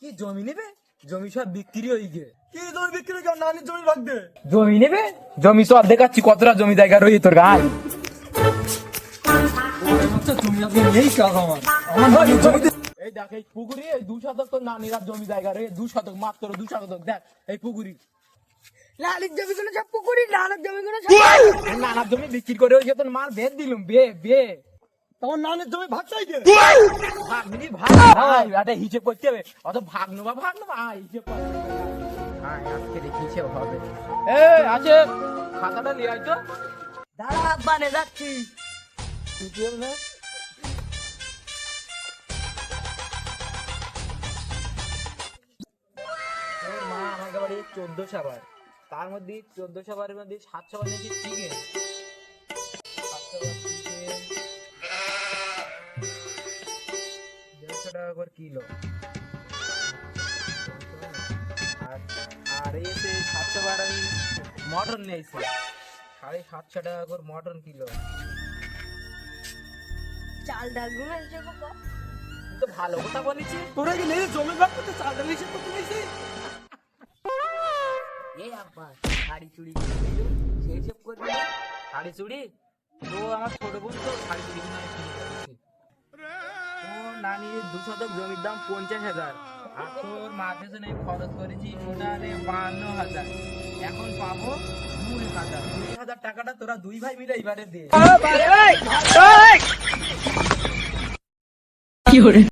কি জমি নেবে? জমি সব বিক্রি হয়ে গে। কি জমি বিক্রি কেন? নানির জমি ভাগ দে। জমি নেবে? জমি সব দেখাচ্ছি কতটা জমি জায়গা রয়েছে তোর গায়ে। এই দেখ এই পুকুরি 2 শতক তোর নানির জমি জায়গা রে, 2 শতক মাত্র 2 শতক। দেখ এই পুকুরি লালির জমি গুলো সব পুকুরি, নানার জমি গুলো নানার জমি বিক্রি করে ওই তোর মার বেদ দিলুম বে তোমার নানের জমি ভাগ চাইছে। ভাগনি ভাই এটা হিসেব করতে হবে। অত ভাগ নেবা হিসেব কর। হ্যাঁ আজকে দেখি হিসেব হবে। আছে খাতাটা নিয়ে আয় তো। দাঁড়া বানে যাচ্ছি। না মা আমাকে বাড়ি 14 সাবার, তার মধ্যে 14 সাবারের মধ্যে 7 সাবার নিয়েছি চিকেন, 150 টাকা করে কিলো। আর এসে 7 সাবার আমি মটন নিয়েছি, 750 টাকা করে মটন কিলো। চাল ডাল গুলো এসে বাবা তো ভালো কথা বলেছি। তোরা কি নেই জমি ভাগ করতে চাল ডাল এসে করতে নিয়েছিস? এই আব্বা শাড়ি চুড়ি সেই সব করবি? শাড়ি চুড়ি তো আমার ছোট বোন তো শাড়ি চুড়ি কিনে কিনে করেছি। তো নানি 2 শতক জমির দাম 50,000, আর তোর মার পেছনে খরচ করেছি টোটালে 52,000। এখন পাবো 2,000। 2,000 টাকাটা তোরা 2 ভাই মিলে এবারে দে।